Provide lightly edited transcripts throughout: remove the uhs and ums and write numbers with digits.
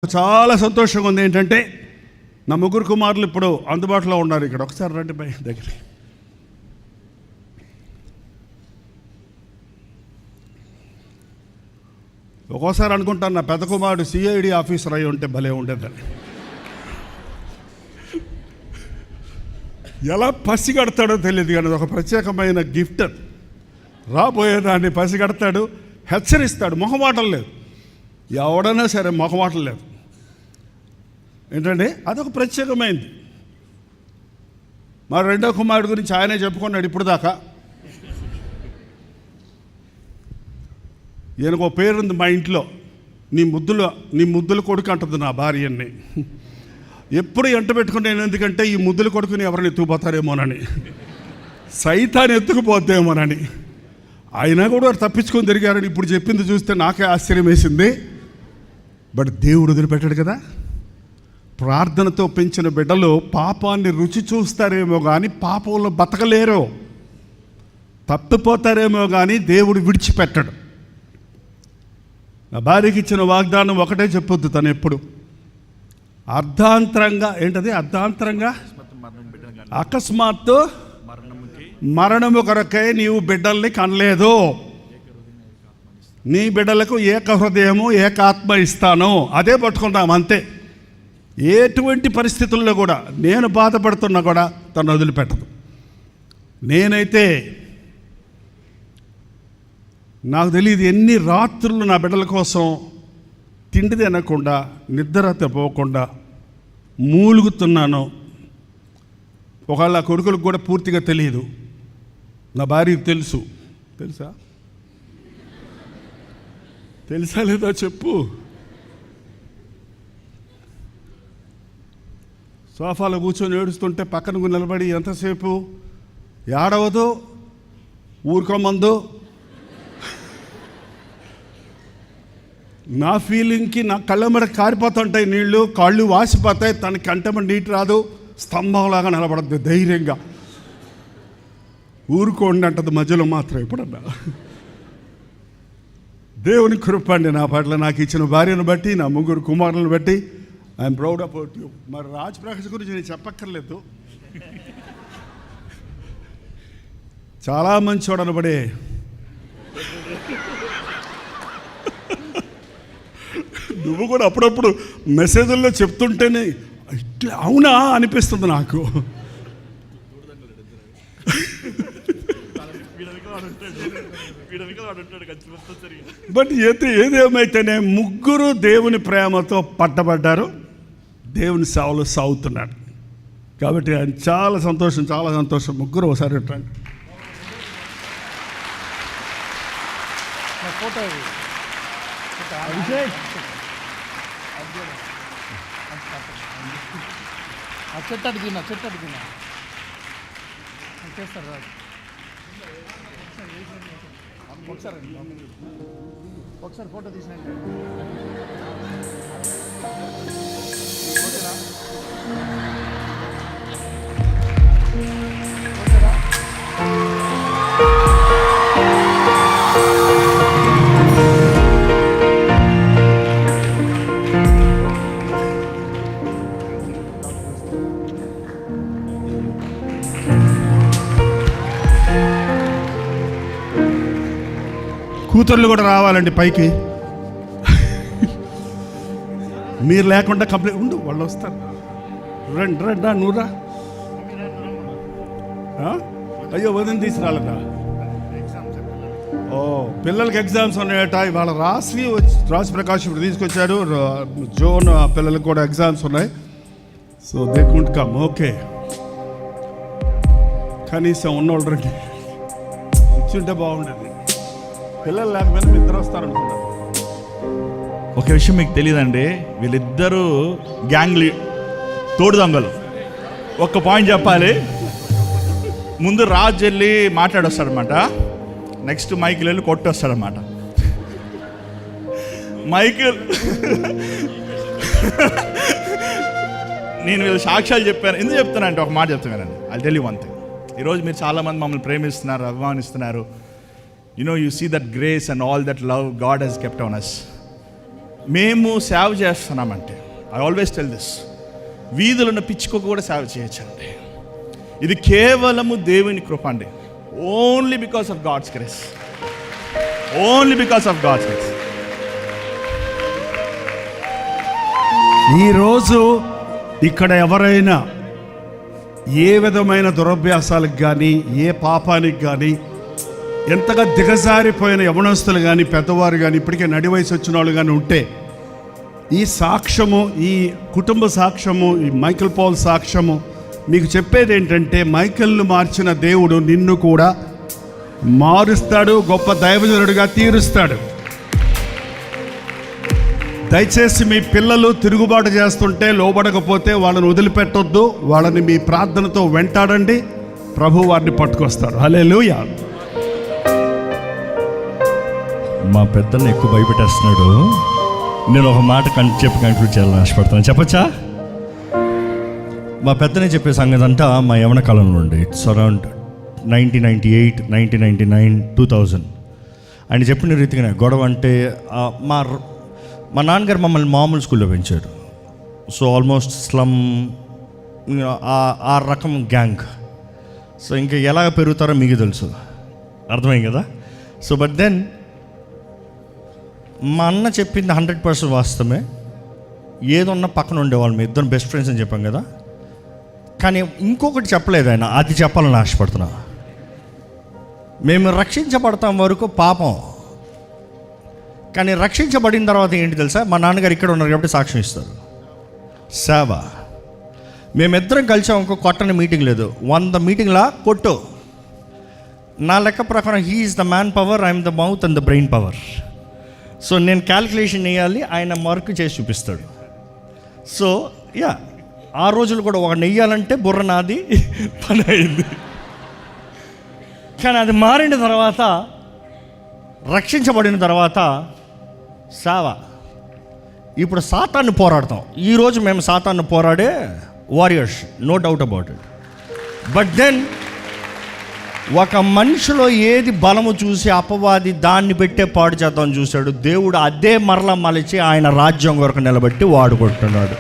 చాలా సంతోషంగా ఉంది. ఏంటంటే నా ముగ్గురు కుమారులు ఇప్పుడు అందుబాటులో ఉన్నారు ఇక్కడ. ఒకసారి రండి బై దగ్గర. ఒక్కోసారి అనుకుంటాను నా పెద్ద కుమారుడు సిఐడి ఆఫీసర్ అయి ఉంటే భలే ఉండేదని. ఎలా పసిగడతాడో తెలియదు కానీ ఒక ప్రత్యేకమైన గిఫ్ట్. రాబోయేదాన్ని పసిగడతాడు, హెచ్చరిస్తాడు. మొహమాటం లేదు, ఎవడైనా సరే మొహమాటం లేదు. ఏంటంటే అదొక ప్రత్యేకమైంది. మా రెండో కుమారుడు గురించి ఆయనే చెప్పుకున్నాడు ఇప్పుడు దాకా. ఈయనకు ఒక పేరుంది మా ఇంట్లో, నీ ముద్దుల కొడుకు అంటుంది నా భార్యని. ఎప్పుడు ఎంట పెట్టుకుంటాను, ఎందుకంటే ఈ ముద్దుల కొడుకుని ఎవరిని ఎత్తుకుపోతారేమోనని, సైతాన్ని ఎత్తుకుపోద్దేమోనని. అయినా కూడా తప్పించుకొని తిరిగారని ఇప్పుడు చెప్పింది చూస్తే నాకే ఆశ్చర్యం వేసింది. బట్ దేవుడు వదిలిపెట్టాడు కదా. ప్రార్థనతో పెంచిన బిడ్డలు పాపాన్ని రుచి చూస్తారేమో కానీ పాపంలో బతకలేరు, తప్పిపోతారేమో కానీ దేవుడు విడిచిపెట్టడు. నా భార్యకి ఇచ్చిన వాగ్దానం ఒకటే చెప్పొద్దు తను ఎప్పుడు. అర్ధాంతరంగా అకస్మాత్తు మరణము కొరకై నీవు బిడ్డల్ని కనలేదు, నీ బిడ్డలకు ఏక హృదయము ఏకాత్మ ఇస్తాను. అదే పట్టుకుంటాం అంతే. ఎటువంటి పరిస్థితుల్లో కూడా నేను బాధపడుతున్నా కూడా తను వదిలిపెట్టదు. నేనైతే నాకు తెలియదు ఎన్ని రాత్రులు నా బిడ్డల కోసం తిండి తినకుండా నిద్ర పోకుండా మూలుగుతున్నాను. ఒకవేళ ఆ కొడుకులకు కూడా పూర్తిగా తెలియదు, నా భార్యకు తెలుసా లేదా చెప్పు. సోఫాలో కూర్చొని ఏడుస్తుంటే పక్కన నిలబడి ఎంతసేపు ఏడవదు, ఊరుకోమందు. నా ఫీలింగ్కి నా కళ్ళ మీద కారిపోతుంటాయి నీళ్ళు, కాళ్ళు వాసిపోతాయి, తన కంటమ నీటి రాదు, స్తంభంలాగా నిలబడద్దు ధైర్యంగా. ఊరుకోండి అంటది మధ్యలో మాత్రం. ఎప్పుడన్నా దేవుని కృప అండి నా పట్ల, నాకు ఇచ్చిన భార్యను బట్టి, నా ముగ్గురు కుమారులను బట్టి ఐఎమ్ ప్రౌడ్ అబౌట్ యూ. మరి రాజ్ ప్రకాష్ గురించి నేను చెప్పక్కర్లేదు, చాలా మంచి చూడనబడే. నువ్వు కూడా అప్పుడప్పుడు మెసేజ్ల్లో చెప్తుంటేనే ఇట్లా అవునా అనిపిస్తుంది నాకు. బట్ ఏదేమైతేనే ముగ్గురు దేవుని ప్రేమతో పట్టబడ్డారు, దేవుని సేవలో సాగుతున్నాడు. కాబట్టి ఆయన చాలా సంతోషం. ముగ్గురు ఒకసారి రండి. చెట్టు అడిగినా చేస్తారు రాదు. ఒకసారి ఫోటో తీసినండి. కూతుర్లు కూడా రావాలండి పైకి. మీరు లేకుండా కంప్లీట్ ఉండు, వాళ్ళు వస్తారు. రండి నువ్వు రా. అయ్యో వదిన తీసుకురాలట. పిల్లలకి ఎగ్జామ్స్ ఉన్నాయట ఇవాళ. రాజ్ ప్రకాష్ ఇప్పుడు తీసుకొచ్చాడు. జోన్ పిల్లలకు కూడా ఎగ్జామ్స్ ఉన్నాయి. So they could come. Okay, కనీసం ఉన్నోళ్ళు రండి, ఇచ్చింటే బాగుండేది. పిల్లలు లేకపోయినా ఇద్దరు వస్తారనుకుంటారు. ఒక విషయం మీకు తెలియదండి, వీళ్ళిద్దరూ గ్యాంగ్ తోడు దొంగలు. ఒక్క పాయింట్ చెప్పాలి, ముందు రాజు వెళ్ళి మాట్లాడొస్తాడనమాట, నెక్స్ట్ మైకిల్ వెళ్ళి కొట్టొస్తాడనమాట. మైకిల్ నేను వీళ్ళు సాక్ష్యాలు చెప్పాను. ఎందుకు చెప్తానంటే ఒక మాట చెప్తున్నానండి. I tell you one thing. ఈరోజు మీరు చాలామంది మమ్మల్ని ప్రేమిస్తున్నారు, అభిమానిస్తున్నారు. You know, you see that grace and all that love God has kept on us. మేము సేవ చేస్తున్నామంటే, ఐ ఆల్వేస్ టెల్ దిస్, వీధులున్న పిచ్చుకు కూడా సేవ చేయొచ్చండి. ఇది కేవలము దేవుని కృప అండి. Only because of God's grace, only because of God's grace. ఈరోజు ఇక్కడ ఎవరైనా ఏ విధమైన దురభ్యాసాలకు కానీ, ఏ పాపానికి కానీ, ఎంతగా దిగజారిపోయిన యవనస్తులు కానీ, పెద్దవారు కానీ, ఇప్పటికే నడి వయసు వచ్చిన వాళ్ళు కానీ ఉంటే, ఈ సాక్ష్యము, ఈ కుటుంబ సాక్ష్యము, ఈ మైకేల్ పౌల్ సాక్ష్యము మీకు చెప్పేది ఏంటంటే, మైకేల్ను మార్చిన దేవుడు నిన్ను కూడా మారుస్తాడు, గొప్ప దైవజనుడిగా తీరుస్తాడు. దయచేసి మీ పిల్లలు తిరుగుబాటు చేస్తుంటే లోబడకపోతే వాళ్ళని వదిలిపెట్టొద్దు, వాళ్ళని మీ ప్రార్థనతో వెంటాడండి, ప్రభు వారిని పట్టుకొస్తారు. హల్లెలూయా. మా పెద్దల్ని ఎక్కువ భయపెట్టేస్తున్నాడు. నేను ఒక మాట చెప్పి కంక్లూడ్ చేయాలని ఆశపడుతున్నాను. చెప్పచ్చా? మా పెద్దనే చెప్పే సంగతి అంతా మా యవన కాలంలో ఉండే. It's around 1998, 1999, 2000. ఆయన చెప్పిన రీతిగానే గొడవ అంటే మా నాన్నగారు మమ్మల్ని మామూలు స్కూల్లో పెంచాడు. సో ఆల్మోస్ట్ స్లమ్, ఆ రకం గ్యాంగ్. సో ఇంకా ఎలా పెరుగుతారో మీకు తెలుసు, అర్థమైంది కదా. సో బట్ దెన్ మా అన్న చెప్పింది 100% వాస్తవమే. ఏదన్నా పక్కన ఉండేవాళ్ళు, మీ ఇద్దరు బెస్ట్ ఫ్రెండ్స్ అని చెప్పాం కదా. కానీ ఇంకొకటి చెప్పలేదు ఆయన, అది చెప్పాలని ఆశపడుతున్నా. మేము రక్షించబడతాం వరకు పాపం, కానీ రక్షించబడిన తర్వాత ఏంటి తెలుసా, మా నాన్నగారు ఇక్కడ ఉన్నారు కాబట్టి సాక్ష్యం ఇస్తారు. సేవ. మేమిద్దరం కలిసాం, ఇంకో కొట్టని మీటింగ్ లేదు. 100 మీటింగ్లా కొట్టు. నా లెక్క ప్రకారం he is the man power, I'm the mouth and the brain power. So నేను క్యాలిక్యులేషన్ వేయాలి, ఆయన మార్క్ చేసి చూపిస్తాడు. సో యా, ఆ రోజులు కూడా ఒక నెయ్యాలంటే బుర్ర నాది పని అయింది. కానీ అది మారిన తర్వాత, రక్షించబడిన తర్వాత సేవ. ఇప్పుడు సాతాన్ని పోరాడతాం. ఈరోజు మేము సాతాన్ని పోరాడే warriors, no doubt about it. But then ఒక మనిషిలో ఏది బలము చూసి అపవాది దాన్ని పెట్టే పాడు చేద్దామని చూశాడు. దేవుడు అదే మరలా మలిచి ఆయన రాజ్యం కొరకు నిలబెట్టి వాడుకుంటున్నాడు.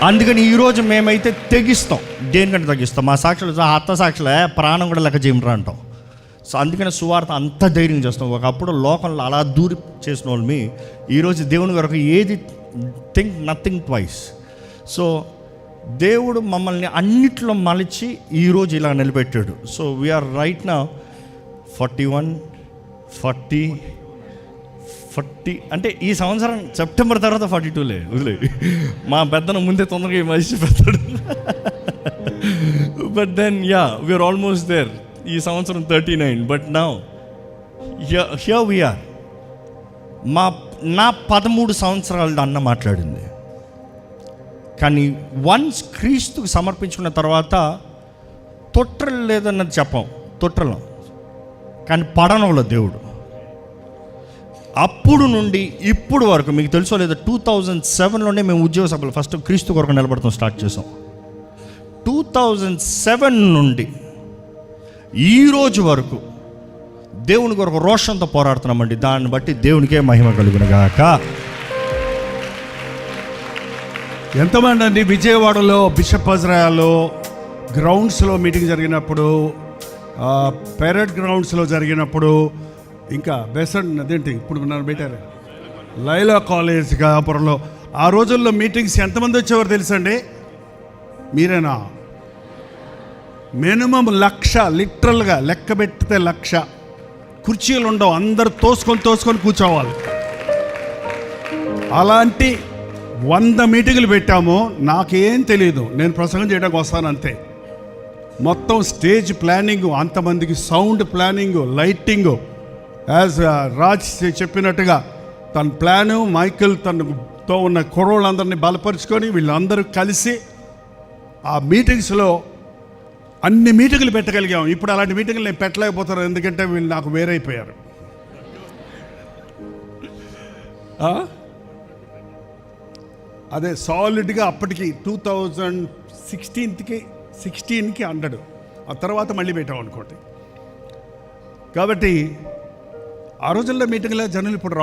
అందుకని ఈరోజు మేమైతే తెగిస్తాం. దేనికంటే తగ్గిస్తాం? మా సాక్షులు, అత్త సాక్షులే ప్రాణం కూడా లెక్క చేయమరా అంటాం. సో అందుకని సువార్త అంత ధైర్యం చేస్తాం. ఒకప్పుడు లోకంలో అలా దూరి చేసిన వాళ్ళని ఈరోజు దేవుని కొరకు ఏది థింక్ నథింగ్ ట్వైస్. సో దేవుడు మమ్మల్ని అన్నిట్లో మలిచి ఈరోజు ఇలా నిలబెట్టాడు. సో వీఆర్ రైట్ నౌ 41, 40 అంటే ఈ సంవత్సరం సెప్టెంబర్ తర్వాత 42లే వదిలే. మా పెద్దను ముందే తొందరగా ఈ మనిషి పెడతాడు. But then yeah, we're almost there. ఈ సంవత్సరం 39. But now here we're. నా 13 సంవత్సరాలు అన్న మాట్లాడింది. కానీ వన్స్ క్రీస్తుకు సమర్పించుకున్న తర్వాత తొట్రలు లేదన్నది చెప్పాం, తొట్రలం. కానీ పడనంలో దేవుడు అప్పుడు నుండి ఇప్పుడు వరకు మీకు తెలుసో లేదా, 2007లోనే మేము ఉద్యోగ సభలు ఫస్ట్ క్రీస్తు కొరకు నిలబడతాం స్టార్ట్ చేసాం. 2007 నుండి ఈ రోజు వరకు దేవుని కొరకు రోషంతో పోరాడుతున్నామండి. దాన్ని బట్టి దేవునికే మహిమ కలుగును గాక. ఎంతమంది అండి విజయవాడలో బిషప్ అజ్రాయాలో గ్రౌండ్స్లో మీటింగ్ జరిగినప్పుడు, పెరడ్ గ్రౌండ్స్లో జరిగినప్పుడు, ఇంకా బెసన్ అదేంటి ఇప్పుడు నన్ను పెట్టారు లైలా కాలేజ్ కాపురంలో, ఆ రోజుల్లో మీటింగ్స్ ఎంతమంది వచ్చేవారు తెలుసండి? మీరేనా? మినిమం 1,00,000, లిటరల్గా లెక్క పెట్టితే 1,00,000. కుర్చీలు ఉండవు, అందరు తోసుకొని కూర్చోవాలి. అలాంటి 100 మీటింగులు పెట్టాము. నాకేం తెలియదు, నేను ప్రసంగం చేయడానికి వస్తాను అంతే. మొత్తం స్టేజ్ ప్లానింగ్, అంతమందికి sound planning, lighting, as Raj చెప్పినట్టుగా తన ప్లాను, మైకేల్ తనతో ఉన్న కుర్రోళ్ళందరినీ బలపరుచుకొని వీళ్ళందరూ కలిసి ఆ మీటింగ్స్లో అన్ని మీటింగులు పెట్టగలిగాం. ఇప్పుడు అలాంటి మీటింగులు నేను పెట్టలేకపోతాను, ఎందుకంటే వీళ్ళు నాకు వేరైపోయారు. అదే సాలిడ్గా అప్పటికి 2016కి 100, ఆ తర్వాత మళ్ళీ పెట్టాం అనుకోండి. కాబట్టి ఆ రోజుల్లో మీటింగ్లో జనులు ఇప్పుడు